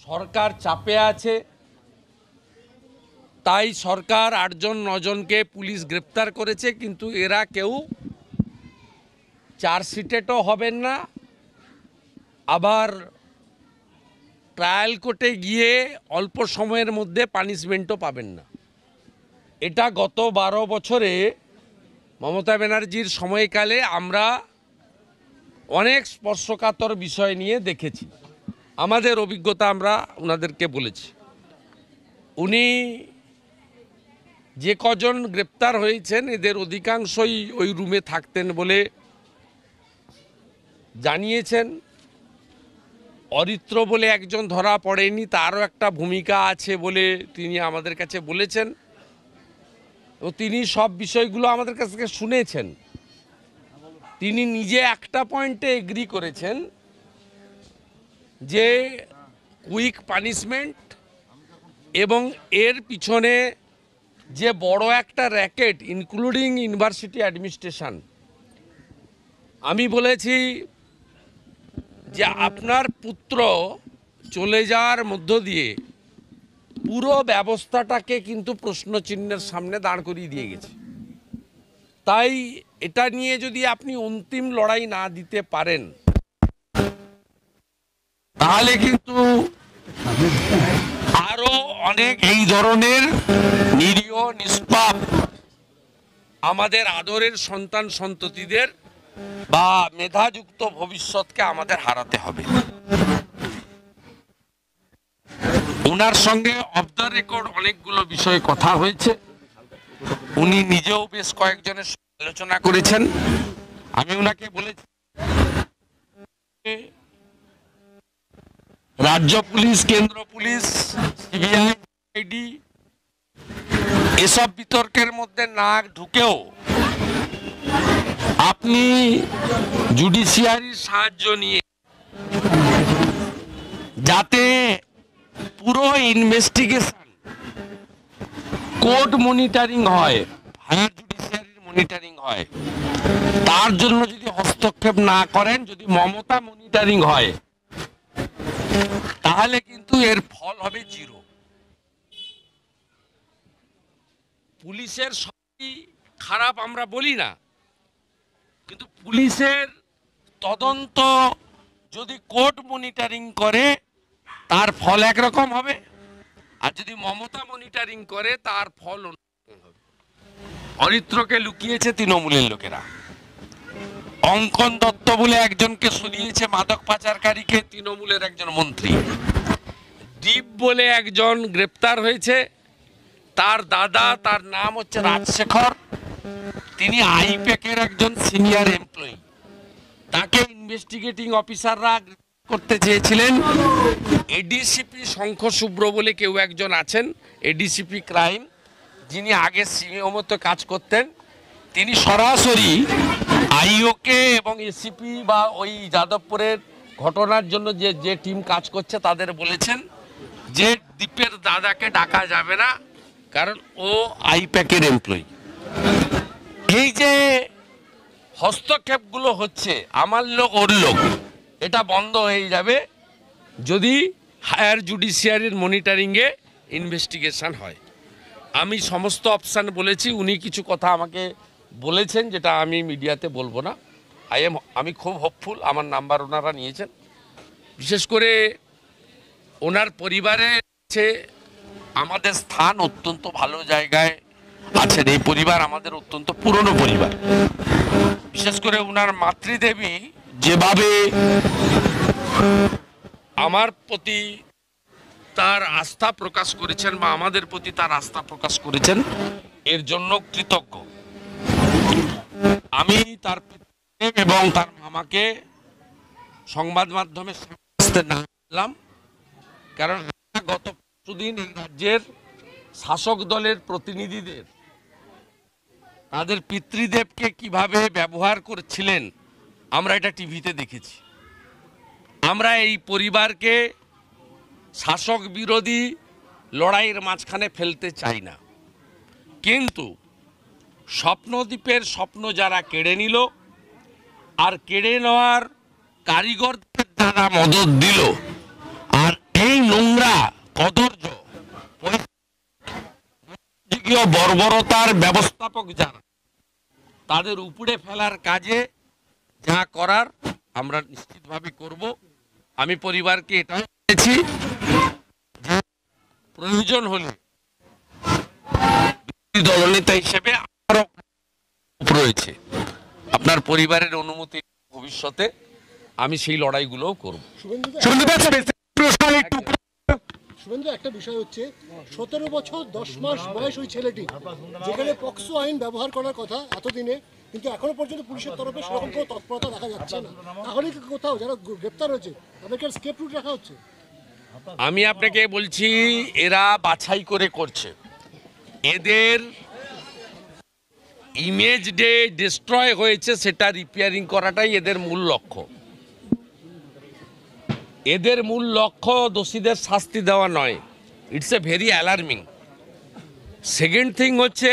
সরকার চাপে আছে, তাই সরকার 8-9 জনকে পুলিশ গ্রেপ্তার করেছে, কিন্তু এরা কেউ চার্জশিটেডও হবেন না, আবার ট্রায়াল কোর্টে গিয়ে অল্প সময়ের মধ্যে পানিশমেন্টও পাবেন না। এটা গত 12 বছরে মমতা ব্যানার্জির সময়কালে আমরা অনেক স্পর্শকাতর বিষয় নিয়ে দেখেছি। আমাদের অভিজ্ঞতা আমরা ওনাদেরকে বলেছি। উনি যে কজন গ্রেপ্তার হয়েছেন এদের অধিকাংশই ওই রুমে থাকতেন বলে জানিয়েছেন। অরিত্র বলে একজন ধরা পড়েনি, তারও একটা ভূমিকা আছে বলে তিনি আমাদের কাছে বলেছেন, ও তিনি সব বিষয়গুলো আমাদের কাছ থেকে শুনেছেন। তিনি নিজে একটা পয়েন্টে এগ্রি করেছেন যে কুইক পানিশমেন্ট এবং এর পিছনে যে বড় একটা র্যাকেট ইনক্লুডিং ইউনিভার্সিটি অ্যাডমিনিস্ট্রেশন। আমি বলেছি যে আপনার পুত্র চলে যাওয়ার মধ্য দিয়ে পুরো ব্যবস্থাটাকে কিন্তু প্রশ্নচিহ্নের সামনে দাঁড় করিয়ে দিয়ে গেছে। তাই এটা নিয়ে যদি আপনি অন্তিম লড়াই না দিতে পারেন তাহলে কিন্তু আরো অনেক এই ধরনের নিরীহ নিষ্পাপ আমাদের আদরের সন্তান সন্ততিদের বা মেধাযুক্ত ভবিষ্যৎকে আমাদের হারাতে হবে। ওনার সঙ্গে অফ দ্য রেকর্ড অনেকগুলো বিষয়ে কথা হয়েছে, উনি নিজেও বেশ কয়েকজনের আলোচনা করেছেন। আমি ওনাকে বলেছি রাজ্য পুলিশ, কেন্দ্র পুলিশ, সিবিআই, আইডি এসব বিতর্কের মধ্যে না ঢুকেও আপনি জুডিশিয়ারির সাহায্য নিয়ে যাতে পুরো ইনভেস্টিগেশন কোর্ট মনিটরিং হয়, হায়ার জুডিশিয়ারির মনিটরিং হয়, তার জন্য যদি হস্তক্ষেপ না করেন, যদি মমতা মনিটরিং হয়, তাহলে কিন্তু এর ফল হবে জিরো। পুলিশের সবই খারাপ আমরা বলি না, কিন্তু পুলিশের তদন্ত যদি কোর্ট মনিটরিং করে তার ফল একরকম হবে, আর যদি মমতা মনিটরিং করে তার ফল অন্যরকম হবে। অরিত্রকে লুকিয়েছে তৃণমূলের লোকেরা, অঙ্কন দত্ত বলে একজনকে শুনিয়েছে মাদক পাচারকারীকে তৃণমূলের একজন মন্ত্রী, দীপ বলে একজন গ্রেপ্তার হয়েছে, তার দাদা, তার নাম হচ্ছে রাজশেখর, তিনি আইপ্যাকের একজন সিনিয়র এমপ্লয়ি, তাকে ইনভেস্টিগেটিং অফিসাররা করতে চেয়েছিলেন। এডিসিপি শঙ্খ শুভ্র বলে কেউ একজন আছেন, এডিসিপি ক্রাইম, যিনি আগে সিএও মতো কাজ করতেন, তিনি সরাসরি আইওকে এবং এসিপি বা ওই যাদবপুরের ঘটনার জন্য যে টিম কাজ করছে তাদের বলেছেন যে দীপের দাদাকে ডাকা যাবে না, কারণ ও আইপ্যাকের এমপ্লয়ি। এই যে হস্তক্ষেপগুলো হচ্ছে, আমার লোক ওর লোক, এটা বন্ধ হয়ে যাবে যদি হায়ার জুডিশিয়ারির মনিটরিংয়ে ইনভেস্টিগেশন হয়। আমি সমস্ত অপশান বলেছি, উনি কিছু কথা আমাকে বলেছেন যেটা আমি মিডিয়াতে বলবো না। আমি খুব হোপফুল, আমার নাম্বার ওনারা নিয়েছেন। বিশেষ করে ওনার পরিবারে আমাদের স্থান অত্যন্ত ভালো জায়গায় আছেন। এই পরিবার আমাদের অত্যন্ত পুরনো পরিবার। বিশেষ করে ওনার মাতৃদেবী যেভাবে আমার প্রতি তার আস্থা প্রকাশ করেছেন বা আমাদের প্রতি তার আস্থা প্রকাশ করেছেন, এর জন্য কৃতজ্ঞ। আমি তার এবং তার মামাকে সংবাদ মাধ্যমে না বললাম, কারণ গত কিছুদিন এই রাজ্যের শাসক দলের প্রতিনিধিদের তাদের পিতৃদেবকে কিভাবে ব্যবহার করছিলেন আমরা এটা টিভিতে দেখেছি। আমরা এই পরিবারকে শাসক বিরোধী লড়াইয়ের মাঝখানে ফেলতে চাই না, কিন্তু স্বপ্নদ্বীপের স্বপ্ন যারা কেড়ে নিল আর কেড়ে নেওয়ার কারিগরদের যারা মদত দিল আর এই নোংরা কদর্য বর্বরতার ব্যবস্থাপক যারা, তাদের উপড়ে ফেলার কাজে যা করার আমরা নিশ্চিতভাবে করব। আমি পরিবারকে এটাও বলেছি, প্রয়োজন হলে দলনেতা হিসেবে আমারও রয়েছে, আপনার পরিবারের অনুমতি ভবিষ্যতে আমি সেই লড়াইগুলোও করব। শুভেন্দু, একটা বিষয় হচ্ছে 17 বছর 10 মাস বয়স ওই ছেলেটি, যেখানে পক্সো আইন ব্যবহার করার কথা এতদিনে, কিন্তু এখনো পর্যন্ত পুলিশের তরফে সেরকম কোনো তৎপরতা দেখা যাচ্ছে না। তাহলে কি কোথাও যারা গ্রেপ্তার হয়েছে তাদেরকে স্কেপ রুট রাখা হচ্ছে? আমি আপনাকে বলছি, এরা বাছাই করে করছে। এদের ইমেজ ডে ডিস্ট্রয় হয়েছে, সেটা রিপেয়ারিং করাটাই এদের মূল লক্ষ্য। এদের মূল লক্ষ্য দোষীদের শাস্তি দেওয়া নয়। It's a very alarming. Second thing হচ্ছে,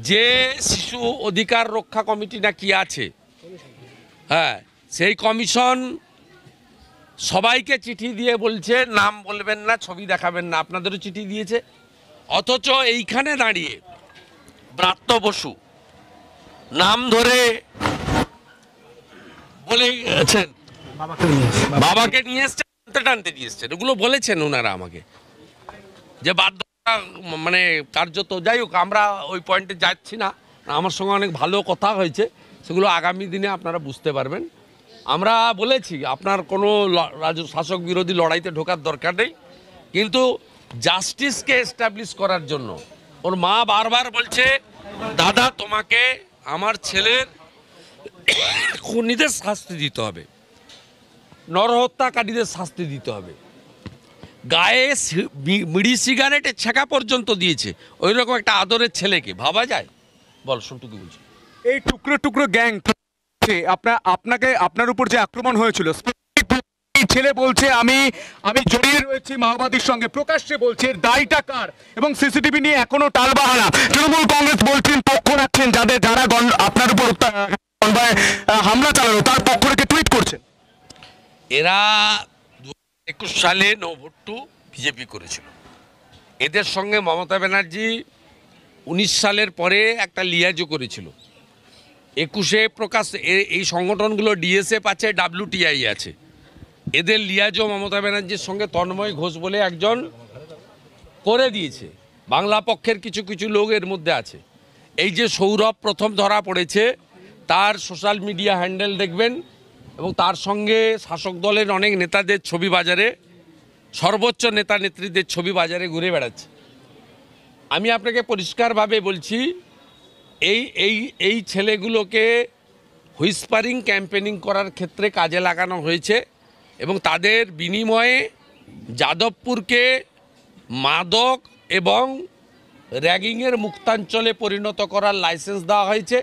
যে শিশু অধিকার রক্ষা কমিটি না কি আছে, হ্যাঁ, সেই কমিশন সবাইকে চিঠি দিয়ে বলছে নাম বলবেন না, ছবি দেখাবেন না, আপনাদেরও চিঠি দিয়েছে। অথচ এইখানে দাঁড়িয়ে ব্রাত্য বসু নাম ধরে বলেছেন, বাবাকে নিয়ে এসছেন, টানতে টানতে নিয়ে এসছেন, এগুলো বলেছেন ওনারা আমাকে, যে বাধ্য মানে কার্যত। যাই হোক, আমরা ওই পয়েন্টে যাচ্ছি না। আমার সঙ্গে অনেক ভালো কথা হয়েছে, সেগুলো আগামী দিনে আপনারা বুঝতে পারবেন। আমরা বলেছি আপনার কোনো শাসক বিরোধী লড়াইতে ঢোকার দরকার নেই, কিন্তু জাস্টিসকে এস্টাবলিশ করার জন্য ওর মা বারবার বলছে, দাদা তোমাকে আমার ছেলের খুনিদের শাস্তি দিতে হবে, নরহত্যাকারীদের শাস্তি দিতে হবে। গায়ে বিড়ি সিগারেটের ছেঁকা পর্যন্ত দিয়েছে, ওই রকম একটা আদরের ছেলেকে ভাবা যায়? বল শুনটু কি বলছি। এই টুকরো টুকরো গ্যাং আপনার উপর যে আক্রমণ হয়েছিল, ছেলে বলছে আমি জড়িয়ে রয়েছি মাওবাদীর সঙ্গে, প্রকাশ্যে বলছে, দায়টা কার? এবং সিসিটিভি নিয়ে এখনো টালবাহানা। তৃণমূল কংগ্রেস বলছেন, পক্ষ রাখছেন যারা আপনার উপর হামলা চালানো, তার পক্ষ রেখে টুইট করছেন। এরা 2021 সালে নো ভোট টু বিজেপি করেছিল। এদের সঙ্গে মমতা ব্যানার্জি 19 সালের পরে একটা লিয়াজও করেছিল। 21-এ প্রকাশ, এই সংগঠনগুলো ডিএসএফ আছে, WTI আছে, এদের লিয়াজও মমতা ব্যানার্জির সঙ্গে তন্ময় ঘোষ বলে একজন করে দিয়েছে। বাংলা পক্ষের কিছু কিছু লোক এর মধ্যে আছে। এই যে সৌরভ প্রথম ধরা পড়েছে, তার সোশ্যাল মিডিয়া হ্যান্ডেল দেখবেন, এবং তার সঙ্গে শাসক দলের অনেক নেতাদের ছবি বাজারে, সর্বোচ্চ নেতা নেত্রীদের ছবি বাজারে ঘুরে বেড়াচ্ছে। আমি আপনাকে পরিষ্কারভাবে বলছি, এই ছেলেগুলোকে হুইসপারিং ক্যাম্পেনিং করার ক্ষেত্রে কাজে লাগানো হয়েছে, এবং তাদের বিনিময়ে যাদবপুরকে মাদক এবং র্যাগিংয়ের মুক্তাঞ্চলে পরিণত করার লাইসেন্স দেওয়া হয়েছে।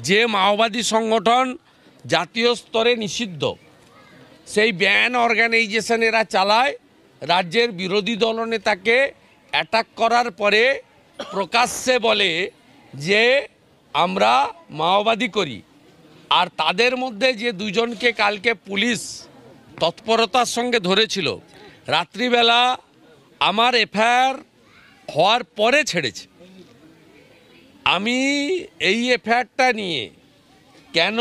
যে মাওবাদী সংগঠন জাতীয় স্তরে নিষিদ্ধ, সেই ব্যান অর্গানাইজেশন এরা চালায়। রাজ্যের বিরোধী দলনেতাকে অ্যাটাক করার পরে প্রকাশ্যে বলে যে আমরা মাওবাদী করি। আর তাদের মধ্যে যে দুজনকে কালকে পুলিশ তৎপরতার সঙ্গে ধরেছিল, রাত্রিবেলা আমার এফআইআর হওয়ার পরে ছেড়েছে। আমি এই এফআইআরটা নিয়ে কেন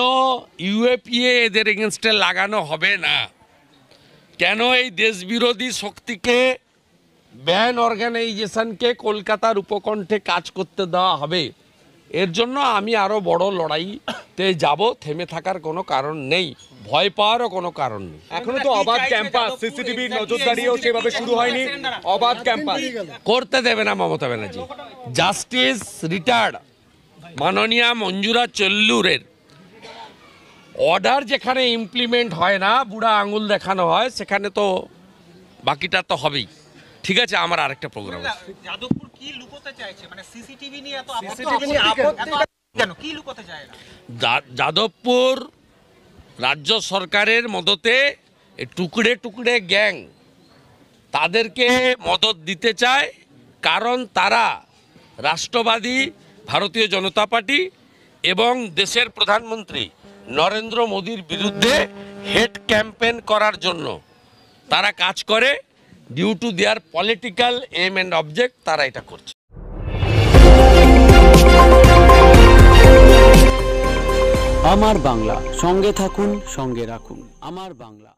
ইউএপিএ এদের এগেনস্টে লাগানো হবে না, কেন এই দেশবিরোধী শক্তিকে, ব্যান অর্গানাইজেশনকে কলকাতার উপকণ্ঠে কাজ করতে দেওয়া হবে, এর জন্য আমি আরও বড় লড়াইতে যাব। থেমে থাকার কোনো কারণ নেই, ভয় পাওয়ারও কোনো কারণ নেই। এখনো তো অবাধ ক্যাম্পাস, সিসিটিভির নজরদারিও সেভাবে শুরু হয়নি, অবাধ ক্যাম্পাস করতে দেবে না মমতা ব্যানার্জি। জাস্টিস রিটায়ার্ড মাননীয়া মঞ্জুরা চেল্লুরের অর্ডার যেখানে ইমপ্লিমেন্ট হয় না, বুড়া আঙুল দেখানো হয়, সেখানে তো বাকিটা তো হবেই। ঠিক আছে, আমার আরেকটা প্রোগ্রাম আছে। যাদবপুর কি লুকোতে চাইছে? মানে সিসিটিভি নিয়ে এত আপত্তি কেন? কি লুকোতে চায় না? যাদবপুর রাজ্য সরকারের মদতে টুকরে টুকরে গ্যাং তাদেরকে মদত দিতে চায়, কারণ তারা রাষ্ট্রবাদী ভারতীয় জনতা পার্টি এবং দেশের প্রধানমন্ত্রী নরেন্দ্র মোদীর বিরুদ্ধে হেড ক্যাম্পেন করার জন্য তারা কাজ করে। Due to their political aim and object তারা এটা করছে। আমার বাংলা, সঙ্গে থাকুন, সঙ্গে রাখুন। আমার বাংলা।